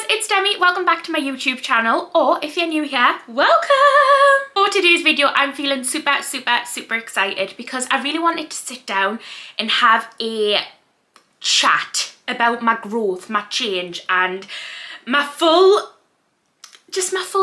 it's Demi. Welcome back to my YouTube channel, or if you're new here, welcome! For today's video, I'm feeling super excited because I really wanted to sit down and have a chat about my growth, my change, and my full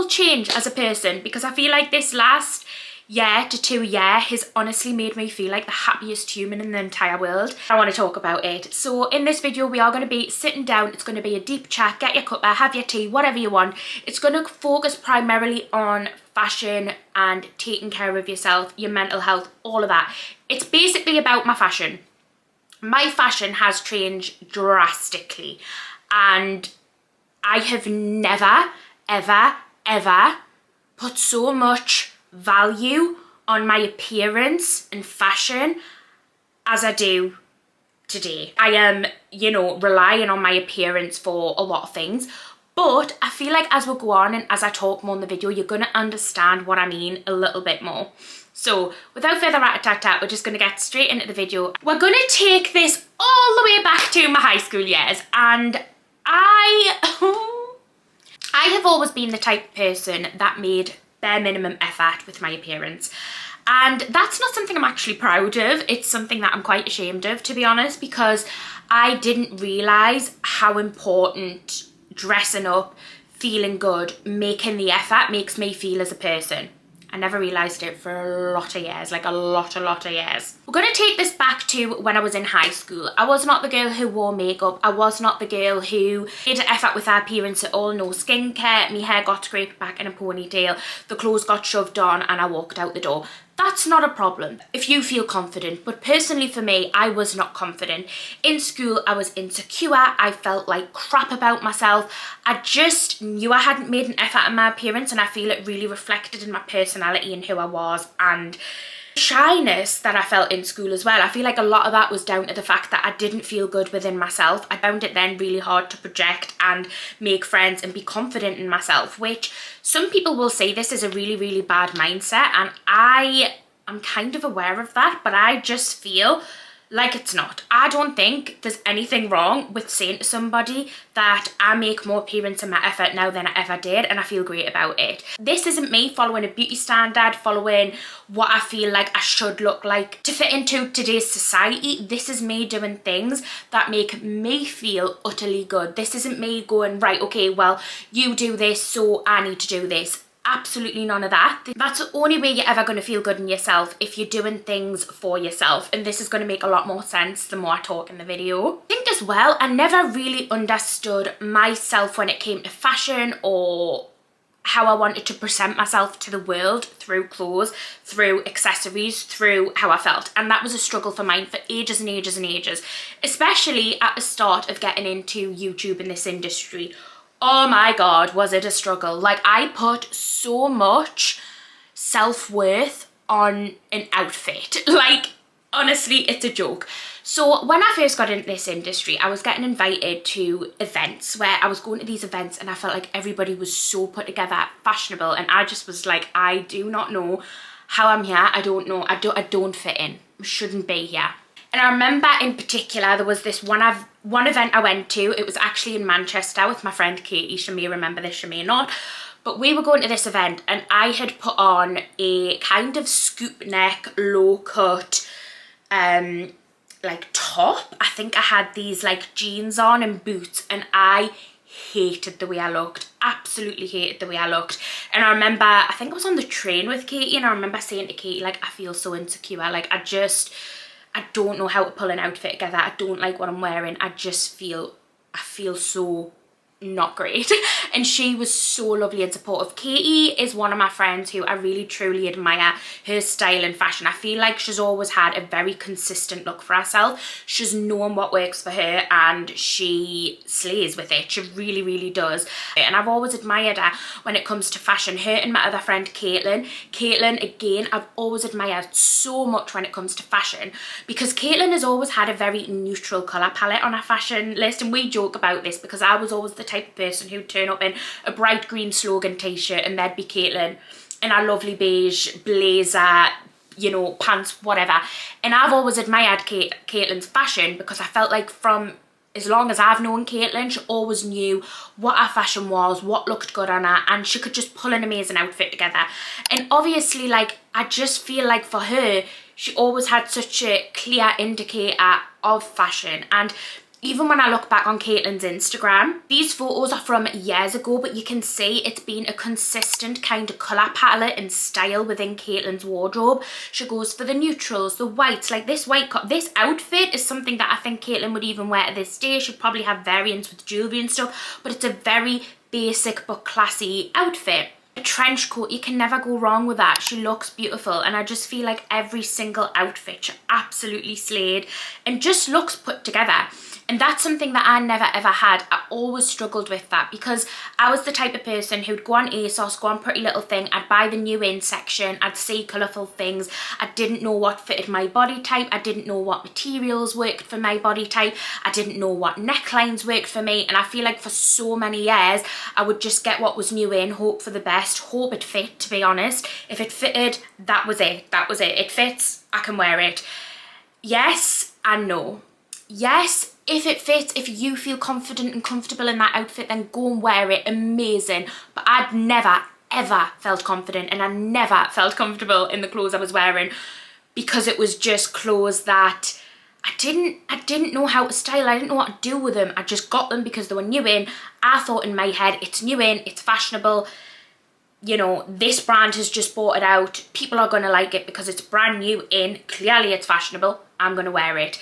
change as a person, because I feel like this last year to 2 years has honestly made me feel like the happiest human in the entire world. I want to talk about it. So in this video we are going to be sitting down. It's going to be a deep chat. Get your cuppa, have your tea, whatever you want. It's going to focus primarily on fashion and taking care of yourself, your mental health, all of that. It's basically about my fashion. My fashion has changed drastically, and I have never ever put so much value on my appearance and fashion as I do today. I am, relying on my appearance for a lot of things, but I feel like as we go on and as I talk more in the video, you're going to understand what I mean a little bit more. So without further ado, we're just going to get straight into the video. We're going to take this all the way back to my high school years, and I have always been the type of person that made bare minimum effort with my appearance, and that's not something I'm actually proud of. It's something that I'm quite ashamed of, to be honest, because I didn't realise how important dressing up, feeling good, making the effort makes me feel as a person. I never realised it for a lot of years, like a lot of years. We're going to take this back to when I was in high school. I was not the girl who wore makeup. I was not the girl who made an effort with her appearance at all. No skincare, my hair got scraped back in a ponytail, the clothes got shoved on, and I walked out the door. That's not a problem if you feel confident, but personally for me, I was not confident. In school, I was insecure. I felt like crap about myself. I just knew I hadn't made an effort in my appearance, and I feel it really reflected in my personality and who I was, and shyness that I felt in school as well. I feel like a lot of that was down to the fact that I didn't feel good within myself. I found it then really hard to project and make friends and be confident in myself, which some people will say this is a really bad mindset, and I'm kind of aware of that, but I just feel like it's not. I don't think there's anything wrong with saying to somebody that I make more appearance in my effort now than I ever did, and I feel great about it. This isn't me following a beauty standard, following what I feel like I should look like to fit into today's society. This is me doing things that make me feel utterly good. This isn't me going, right, okay, well, you do this, so I need to do this. Absolutely none of that. That's the only way you're ever going to feel good in yourself, if you're doing things for yourself, and this is going to make a lot more sense the more I talk in the video. I think as well, I never really understood myself when it came to fashion or how I wanted to present myself to the world through clothes, through accessories, through how I felt. And that was a struggle for mine for ages and ages, especially at the start of getting into YouTube in this industry. Oh my God, was it a struggle. Like, I put so much self-worth on an outfit. Like, honestly, it's a joke. So when I first got into this industry, I was getting invited to events where I was going to these events and I felt like everybody was so put together, fashionable, and I just was like, I do not know how I'm here. I don't know. I don't fit in. I shouldn't be here. And I remember in particular, there was this one event I went to. It was actually in Manchester with my friend Katie. She may remember this, she may not. But we were going to this event and I had put on a kind of scoop neck, low cut, like top. I think I had these like jeans on and boots, and I hated the way I looked. Absolutely hated the way I looked. And I remember, I think I was on the train with Katie, and I remember saying to Katie, like, I feel so insecure. Like, I don't know how to pull an outfit together. I don't like what I'm wearing. I feel so not great. And she was so lovely and supportive. Katie is one of my friends who I really truly admire her style and fashion. I feel like she's always had a very consistent look for herself. She's known what works for her and she slays with it. She really does. And I've always admired her when it comes to fashion. Her and my other friend Caitlin, again, I've always admired so much when it comes to fashion, because Caitlin has always had a very neutral colour palette on her fashion list, and we joke about this because I was always the type of person who'd turn up in a bright green slogan t-shirt and there'd be Caitlin in a lovely beige blazer, pants, whatever. And I've always admired Caitlin's fashion because I felt like from as long as I've known Caitlin, she always knew what her fashion was, what looked good on her, and she could just pull an amazing outfit together. And obviously, like, I just feel like for her, she always had such a clear indicator of fashion. And even when I look back on Caitlin's Instagram, these photos are from years ago, but you can see it's been a consistent kind of colour palette and style within Caitlin's wardrobe. She goes for the neutrals, the whites, like this this outfit is something that I think Caitlin would even wear to this day. She'd probably have variants with jewellery and stuff, but it's a very basic but classy outfit. A trench coat, you can never go wrong with that. She looks beautiful, and I just feel like every single outfit she absolutely slayed and just looks put together. And that's something that I never ever had. I always struggled with that because I was the type of person who'd go on ASOS, go on Pretty Little Thing, I'd buy the new in section, I'd see colourful things, I didn't know what fitted my body type, I didn't know what materials worked for my body type, I didn't know what necklines worked for me, and I feel like for so many years I would just get what was new in, hope for the best, hope it fit, to be honest. If it fitted, that was it, it fits, I can wear it. Yes and no. Yes, if it fits, if you feel confident and comfortable in that outfit, then go and wear it, amazing. But I'd never, ever felt confident, and I never felt comfortable in the clothes I was wearing because it was just clothes that I didn't know how to style. I didn't know what to do with them. I just got them because they were new in. I thought in my head, it's new in, it's fashionable. You know, this brand has just bought it out. People are going to like it because it's brand new in. Clearly it's fashionable. I'm going to wear it.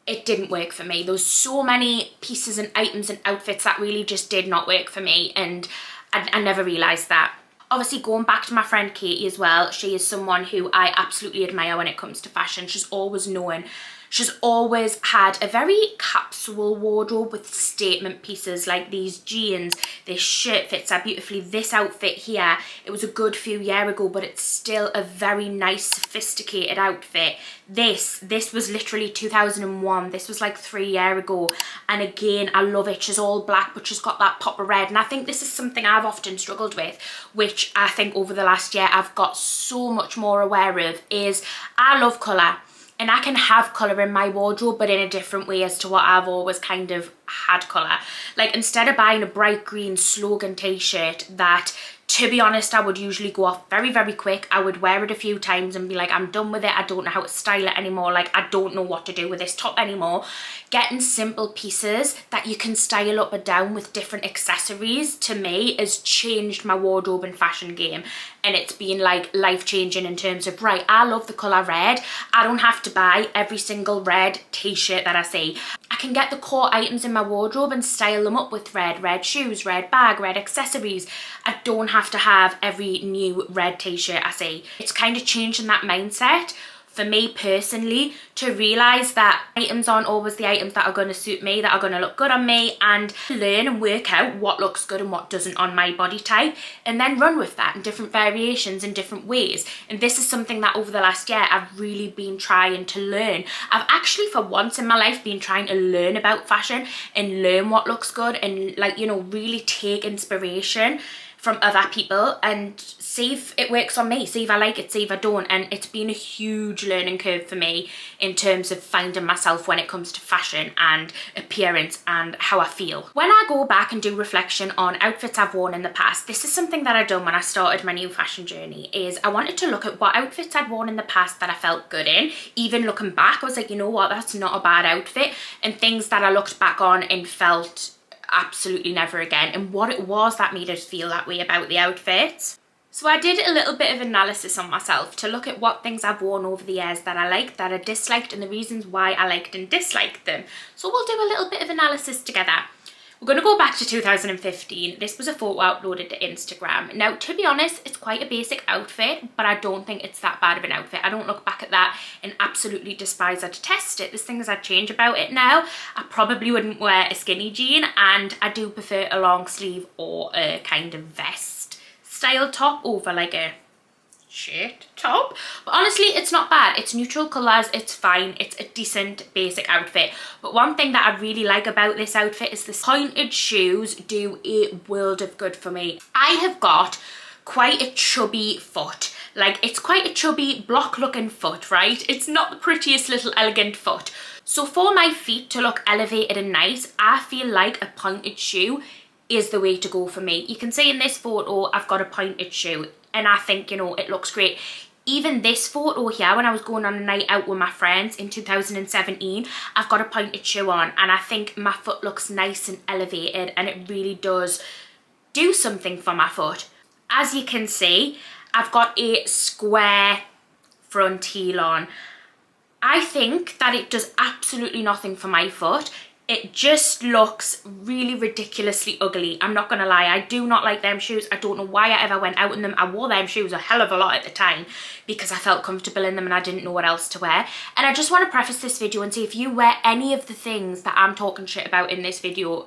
It didn't work for me. There was so many pieces and items and outfits that really just did not work for me, and I never realised that. Obviously, going back to my friend Katie as well, she is someone who I absolutely admire when it comes to fashion. She's always known. She's always had a very capsule wardrobe with statement pieces like these jeans. This shirt fits her beautifully. This outfit here, it was a good few years ago, but it's still a very nice, sophisticated outfit. This was literally 2001. This was like 3 years ago. And again, I love it. She's all black, but she's got that pop of red. And I think this is something I've often struggled with, which I think over the last year I've got so much more aware of, is I love colour. And I can have colour in my wardrobe, but in a different way as to what I've always kind of had colour. Like, instead of buying a bright green slogan t-shirt that, to be honest, I would usually go off very, very quick. I would wear it a few times and be like, I'm done with it. I don't know how to style it anymore. Like, I don't know what to do with this top anymore. Getting simple pieces that you can style up or down with different accessories, to me, has changed my wardrobe and fashion game. And it's been like life-changing in terms of, right, I love the colour red. I don't have to buy every single red t-shirt that I see. I can get the core items in my wardrobe and style them up with red shoes, red bag, red accessories. I don't have to have every new red t-shirt I see. It's kind of changing that mindset for me personally, to realise that items aren't always the items that are going to suit me, that are going to look good on me, and learn and work out what looks good and what doesn't on my body type, and then run with that in different variations in different ways. And this is something that over the last year I've really been trying to learn. I've actually, for once in my life, been trying to learn about fashion and learn what looks good, and, like, you know, really take inspiration from other people and see if it works on me, see if I like it, see if I don't. And it's been a huge learning curve for me in terms of finding myself when it comes to fashion and appearance and how I feel. When I go back and do reflection on outfits I've worn in the past, this is something that I've done when I started my new fashion journey, is I wanted to look at what outfits I'd worn in the past that I felt good in. Even looking back, I was like, you know what, that's not a bad outfit, and things that I looked back on and felt absolutely never again, and what it was that made us feel that way about the outfits. So I did a little bit of analysis on myself to look at what things I've worn over the years that I liked, that I disliked, and the reasons why I liked and disliked them. So we'll do a little bit of analysis together. We're going to go back to 2015. This was a photo uploaded to Instagram. Now, to be honest, it's quite a basic outfit, but I don't think it's that bad of an outfit. I don't look back at that and absolutely despise or detest it. There's things I'd change about it now. I probably wouldn't wear a skinny jean, and I do prefer a long sleeve or a kind of vest style top over like a shirt top. But honestly, it's not bad. It's neutral colours, it's fine, it's a decent basic outfit. But one thing that I really like about this outfit is the pointed shoes do a world of good for me. I have got quite a chubby foot. Like, it's quite a chubby, block looking foot, right? It's not the prettiest little elegant foot. So for my feet to look elevated and nice, I feel like a pointed shoe is the way to go for me. You can see in this photo, I've got a pointed shoe, and I think, you know, it looks great. Even this photo here, when I was going on a night out with my friends in 2017, I've got a pointed shoe on, and I think my foot looks nice and elevated, and it really does do something for my foot. As you can see, I've got a square front heel on. I think that it does absolutely nothing for my foot. It just looks really ridiculously ugly. I'm not gonna lie, I do not like them shoes. I don't know why I ever went out in them. I wore them shoes a hell of a lot at the time because I felt comfortable in them and I didn't know what else to wear. And I just want to preface this video and say, if you wear any of the things that I'm talking shit about in this video,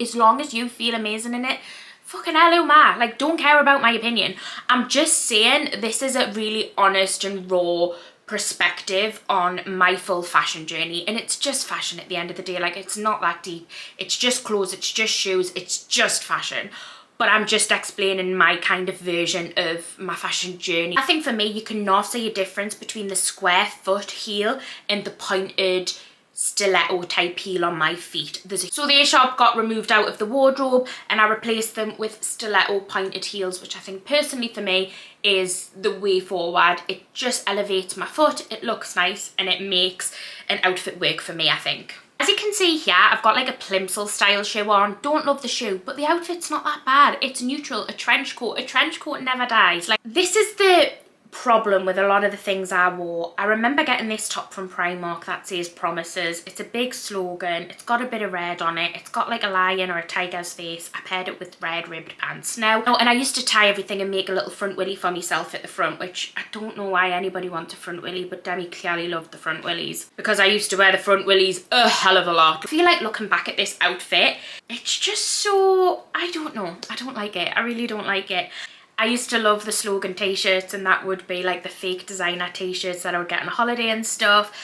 as long as you feel amazing in it, fucking hello ma, like, don't care about my opinion. I'm just saying this is a really honest and raw perspective on my full fashion journey, and it's just fashion at the end of the day. Like, it's not that deep, it's just clothes, it's just shoes, it's just fashion. But I'm just explaining my kind of version of my fashion journey. I think for me, you cannot see a difference between the square foot heel and the pointed stiletto type heel on my feet. So the A-sharp got removed out of the wardrobe and I replaced them with stiletto pointed heels, which I think personally for me is the way forward. It just elevates my foot, it looks nice, and it makes an outfit work for me, I think. As you can see here, I've got like a plimsoll style shoe on. Don't love the shoe, but the outfit's not that bad. It's neutral. A trench coat never dies. Like, this is the problem with a lot of the things I wore. I remember getting this top from Primark that says Promises. It's a big slogan. It's got a bit of red on it. It's got like a lion or a tiger's face. I paired it with red ribbed pants now. Oh, and I used to tie everything and make a little front willy for myself at the front, which I don't know why anybody wants a front willy, but Demi clearly loved the front willies because I used to wear the front willies a hell of a lot. I feel like looking back at this outfit, it's just so, I don't know. I don't like it. I really don't like it. I used to love the slogan t-shirts, and that would be like the fake designer t-shirts that I would get on a holiday and stuff.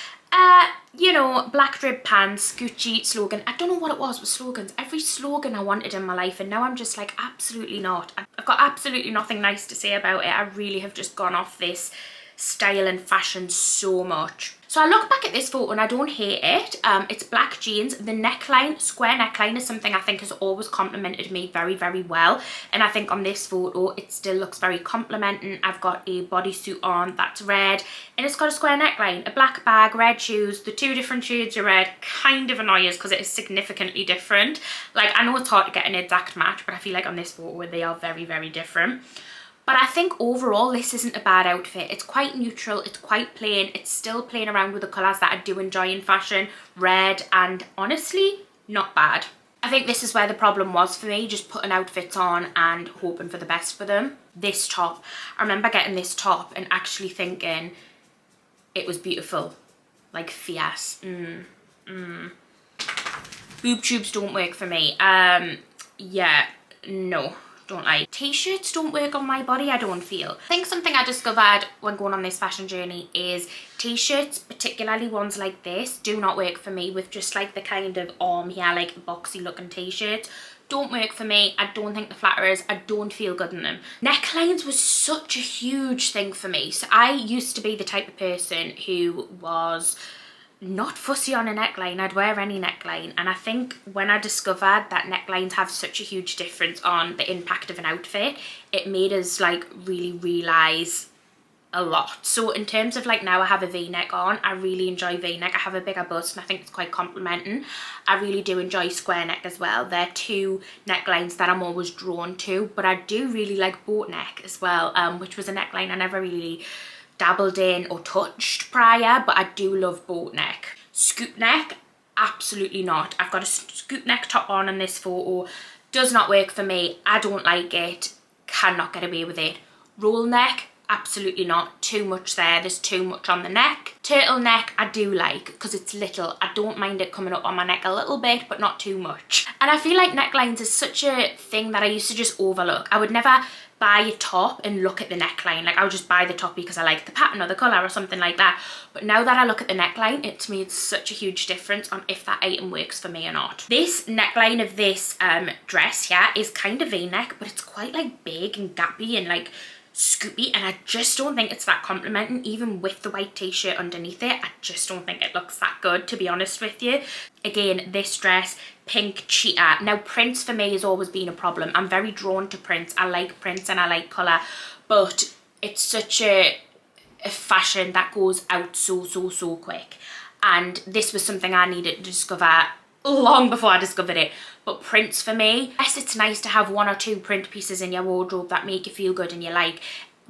You know, black rib pants, Gucci slogan. I don't know what it was with slogans. Every slogan I wanted in my life, and now I'm just like, absolutely not. I've got absolutely nothing nice to say about it. I really have just gone off this style and fashion so much. So I look back at this photo and I don't hate it. It's black jeans. The neckline, square neckline, is something I think has always complimented me very, very well. And I think on this photo, it still looks very complimenting. I've got a bodysuit on that's red and it's got a square neckline, a black bag, red shoes. The two different shades of red kind of annoy us because it is significantly different. Like, I know it's hard to get an exact match, but I feel like on this photo they are very, very different. But I think overall this isn't a bad outfit. It's quite neutral, it's quite plain, it's still playing around with the colours that I do enjoy in fashion, red, and honestly, not bad. I think this is where the problem was for me, just putting outfits on and hoping for the best for them. This top, I remember getting this top and actually thinking it was beautiful, like fierce. Boob tubes don't work for me. Yeah, no. Don't like. T-shirts don't work on my body, I don't feel. I think something I discovered when going on this fashion journey is t-shirts, particularly ones like this, do not work for me with just like the kind of arm here, like boxy looking t-shirts. Don't work for me. I don't think the flatterers, I don't feel good in them. Necklines was such a huge thing for me. So I used to be the type of person who was not fussy on a neckline. I'd wear any neckline, and I think when I discovered that necklines have such a huge difference on the impact of an outfit, it made us like really realize a lot. So in terms of like, now I have a v-neck on, I really enjoy v-neck. I have a bigger bust and I think it's quite complimenting. I really do enjoy square neck as well. They're two necklines that I'm always drawn to, but I do really like boat neck as well, which was a neckline I never really dabbled in or touched prior, but I do love boat neck. Scoop neck, absolutely not. I've got a scoop neck top on in this photo, does not work for me. I don't like it, cannot get away with it. Roll neck, absolutely not. Too much there's too much on the neck. Turtleneck I do like because it's little. I don't mind it coming up on my neck a little bit, but not too much. And I feel like necklines is such a thing that I used to just overlook. I would never buy a top and look at the neckline. Like, I would just buy the top because I like the pattern or the colour or something like that. But now that I look at the neckline, it to me it's such a huge difference on if that item works for me or not. This neckline of this dress here is kind of v-neck, but it's quite like big and gappy and like scoopy, and I just don't think it's that complimenting. Even with the white t-shirt underneath it, I just don't think it looks that good, to be honest with you. Again, this dress, pink cheetah. Now prints for me has always been a problem. I'm very drawn to prints. I like prints and I like colour, but it's such a fashion that goes out so quick, and this was something I needed to discover long before I discovered it. But prints for me, yes, it's nice to have 1 or 2 print pieces in your wardrobe that make you feel good and you like,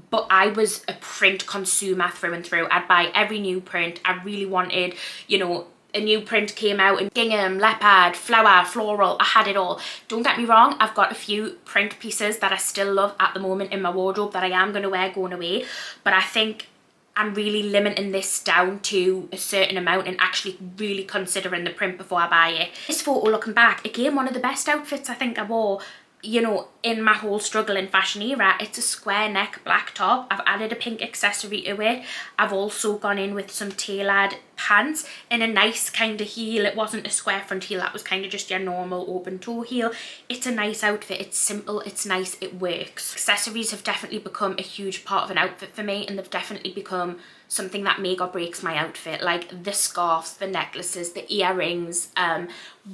but I was a print consumer through and through. I'd buy every new print. I really wanted, you know, a new print came out in gingham, leopard, flower, floral. I had it all. Don't get me wrong, I've got a few print pieces that I still love at the moment in my wardrobe that I am going to wear going away, but I think I'm really limiting this down to a certain amount and actually really considering the print before I buy it. This photo looking back, again, one of the best outfits I think I wore, you know, in my whole struggle in fashion era. It's a square neck black top. I've added a pink accessory to it. I've also gone in with some tailored pants in a nice kind of heel. It wasn't a square front heel, that was kind of just your normal open toe heel. It's a nice outfit. It's simple, it's nice, it works. Accessories have definitely become a huge part of an outfit for me, and they've definitely become something that make or breaks my outfit, like the scarves, the necklaces, the earrings,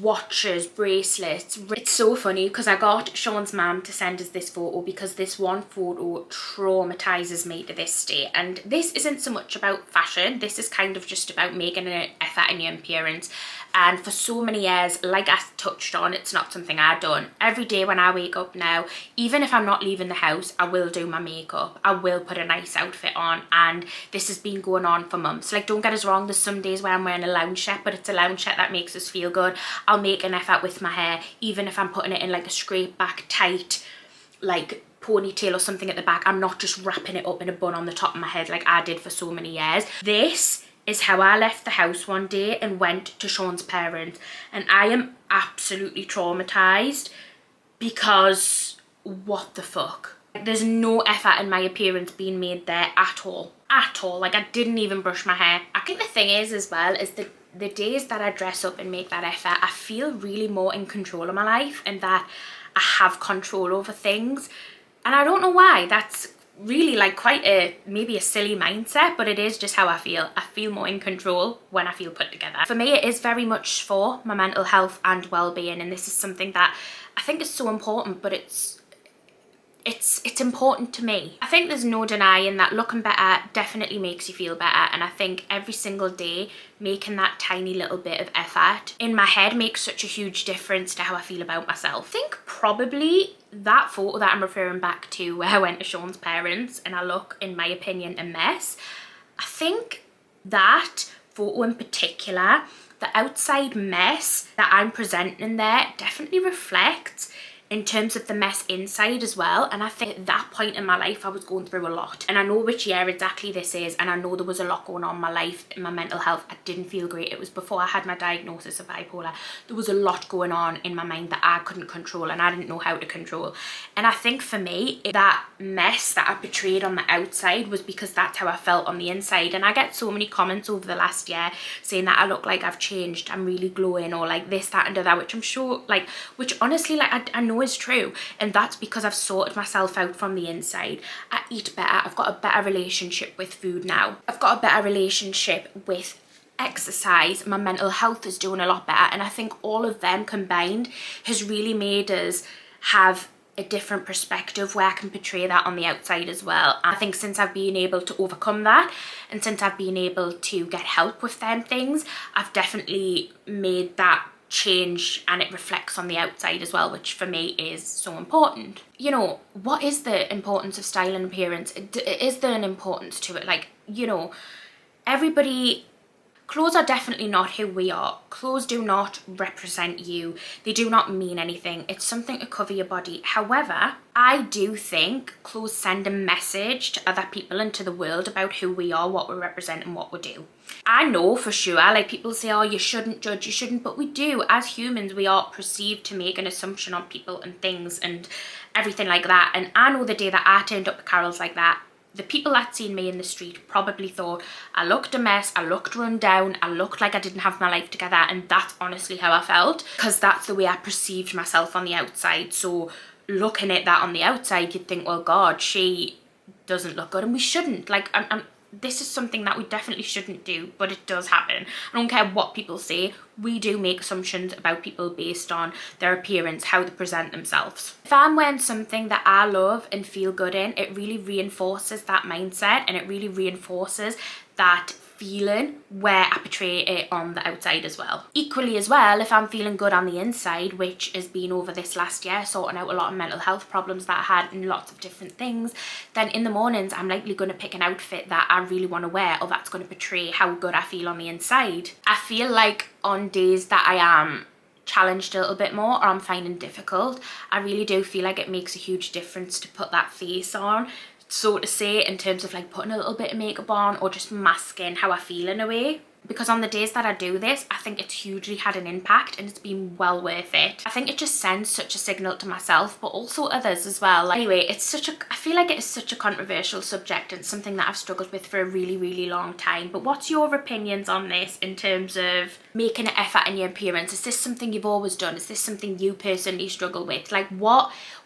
watches, bracelets. It's so funny because I got Sean's mum to send us this photo because this one photo traumatizes me to this day. And this isn't so much about fashion, this is kind of just about making an effort in your appearance. And for so many years, like I touched on, it's not something I've done. Every day when I wake up now, even if I'm not leaving the house, I will do my makeup. I will put a nice outfit on, and this has been going on for months. Like, don't get us wrong, there's some days where I'm wearing a lounge shirt, but it's a lounge shirt that makes us feel good. I'll make an effort with my hair, even if I'm putting it in like a scrape back tight, like ponytail or something at the back. I'm not just wrapping it up in a bun on the top of my head like I did for so many years. This is how I left the house one day and went to Sean's parents, and I am absolutely traumatized because what the fuck? There's no effort in my appearance being made there at all. Like, I didn't even brush my hair. I think the thing is as well is that the days that I dress up and make that effort, I feel really more in control of my life and that I have control over things. And I don't know why. That's really like quite a, maybe a silly mindset, but it is just how I feel. I feel more in control when I feel put together. For me, it is very much for my mental health and well-being, and this is something that I think is so important, but it's important to me. I think there's no denying that looking better definitely makes you feel better, and I think every single day making that tiny little bit of effort in my head makes such a huge difference to how I feel about myself. I think probably that photo that I'm referring back to where I went to Sean's parents and I look, in my opinion, a mess. I think that photo in particular, the outside mess that I'm presenting there definitely reflects in terms of the mess inside as well. And I think at that point in my life I was going through a lot, and I know which year exactly this is, and I know there was a lot going on in my life, in my mental health. I didn't feel great. It was before I had my diagnosis of bipolar. There was a lot going on in my mind that I couldn't control and I didn't know how to control. And I think for me, that mess that I portrayed on the outside was because that's how I felt on the inside. And I get so many comments over the last year saying that I look like I've changed, I'm really glowing, or like this, that and that, which I'm sure, like, which honestly, like, I know is true, and that's because I've sorted myself out from the inside. I eat better. I've got a better relationship with food now. I've got a better relationship with exercise. My mental health is doing a lot better, and I think all of them combined has really made us have a different perspective where I can portray that on the outside as well. I think since I've been able to overcome that, and since I've been able to get help with them things, I've definitely made that change, and it reflects on the outside as well, which for me is so important. You know, what is the importance of style and appearance? Is there an importance to it? Like, you know, everybody, clothes are definitely not who we are. Clothes do not represent you. They do not mean anything. It's something to cover your body. However, I do think clothes send a message to other people and to the world about who we are, what we represent and what we do. I know for sure, like, people say, oh, you shouldn't judge, you shouldn't, but we do. As humans, we are perceived to make an assumption on people and things and everything like that. And I know the day that I turned up at Carol's like that, the people that seen me in the street probably thought I looked a mess, I looked run down, I looked like I didn't have my life together, and that's honestly how I felt, because that's the way I perceived myself on the outside. So looking at that on the outside, you'd think, well, God, she doesn't look good, and we shouldn't. Like, this is something that we definitely shouldn't do, but it does happen. I don't care what people say, we do make assumptions about people based on their appearance, how they present themselves. If I'm wearing something that I love and feel good in, it really reinforces that mindset, and it really reinforces that feeling where I portray it on the outside as well. Equally as well, if I'm feeling good on the inside, which has been over this last year, sorting out a lot of mental health problems that I had and lots of different things, then in the mornings I'm likely going to pick an outfit that I really want to wear, or that's going to portray how good I feel on the inside. I feel like on days that I am challenged a little bit more, or I'm finding difficult, I really do feel like it makes a huge difference to put that face on, so to say, in terms of like putting a little bit of makeup on or just masking how I feel in a way. Because on the days that I do this, I think it's hugely had an impact, and it's been well worth it. I think it just sends such a signal to myself, but also others as well. Like, anyway, I feel like it is such a controversial subject, and something that I've struggled with for a really, really long time. But what's your opinions on this in terms of making an effort in your appearance? Is this something you've always done? Is this something you personally struggle with? Like,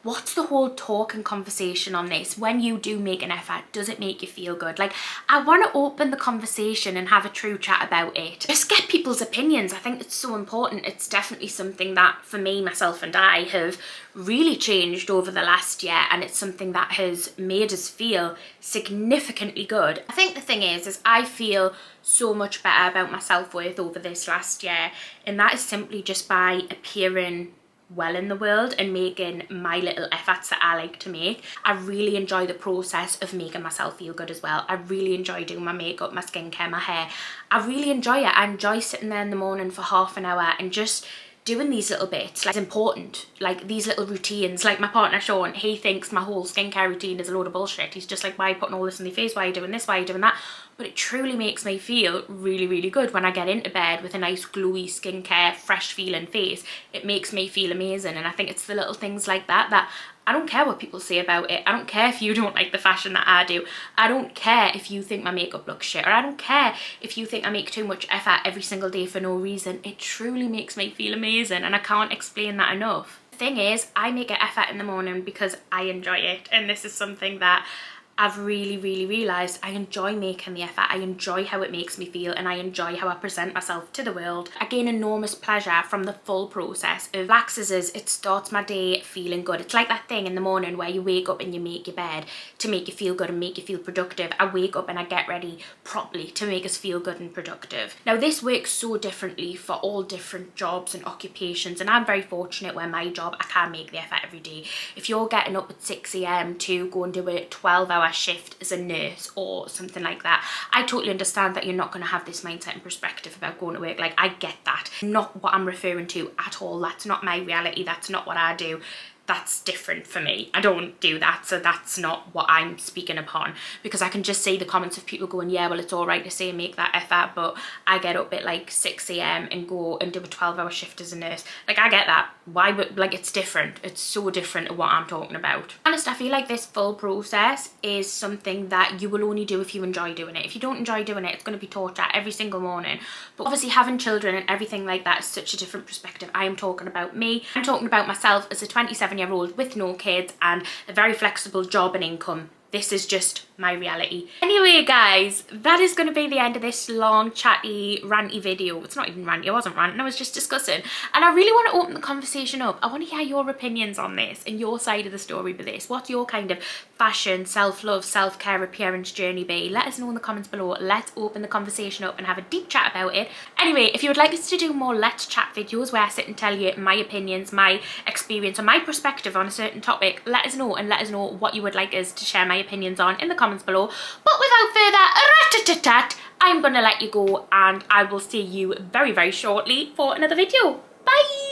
what's the whole talk and conversation on this? When you do make an effort, does it make you feel good? Like, I want to open the conversation and have a true chat about it. Just get people's opinions. I think it's so important. It's definitely something that for me, myself and I have really changed over the last year, and it's something that has made us feel significantly good. I think the thing is I feel so much better about my self-worth over this last year, and that is simply just by appearing well in the world and making my little efforts that I like to make. I really enjoy the process of making myself feel good as well. I really enjoy doing my makeup, my skincare, my hair. I really enjoy it. I enjoy sitting there in the morning for half an hour and just doing these little bits. Like, it's important, like these little routines. Like my partner Sean, he thinks my whole skincare routine is a load of bullshit. He's just like, why are you putting all this in your face? Why are you doing this? Why are you doing that? But it truly makes me feel really, really good when I get into bed with a nice glowy skincare, fresh feeling face. It makes me feel amazing. And I think it's the little things like that I don't care what people say about it. I don't care if you don't like the fashion that I do. I don't care if you think my makeup looks shit, or I don't care if you think I make too much effort every single day for no reason. It truly makes me feel amazing, and I can't explain that enough. The thing is, I make an effort in the morning because I enjoy it, and this is something that I've really, really realised. I enjoy making the effort. I enjoy how it makes me feel, and I enjoy how I present myself to the world. I gain enormous pleasure from the full process. It relaxes us. It starts my day feeling good. It's like that thing in the morning where you wake up and you make your bed to make you feel good and make you feel productive. I wake up and I get ready properly to make us feel good and productive. Now, this works so differently for all different jobs and occupations, and I'm very fortunate where my job, I can make the effort every day. If you're getting up at 6 a.m. to go and do a 12-hour shift as a nurse or something like that, I totally understand that you're not going to have this mindset and perspective about going to work. Like, I get that. Not what I'm referring to at all. That's not my reality. That's not what I do. That's different for me. I don't do that, so that's not what I'm speaking upon, because I can just see the comments of people going, yeah, well, it's all right to say make that effort, but I get up at like 6 a.m. and go and do a 12-hour shift as a nurse. Like, I get that. Why would, like, it's different. It's so different to what I'm talking about. Honest, I feel like this full process is something that you will only do if you enjoy doing it. If you don't enjoy doing it, it's going to be torture every single morning. But obviously having children and everything like that is such a different perspective. I am talking about me. I'm talking about myself as a 27-year-old with no kids and a very flexible job and income. This is just my reality. Anyway, guys, that is going to be the end of this long, chatty, ranty video. It's not even ranty. I wasn't ranting. I was just discussing. And I really want to open the conversation up. I want to hear your opinions on this and your side of the story with this. What's your kind of fashion, self-love, self-care, appearance journey be? Let us know in the comments below. Let's open the conversation up and have a deep chat about it. Anyway, if you would like us to do more Let's Chat videos where I sit and tell you my opinions, my experience, and my perspective on a certain topic, let us know, and let us know what you would like us to share my opinions on in the comments below. But without further rat-tat-tat, I'm gonna let you go, and I will see you very, very shortly for another video. Bye!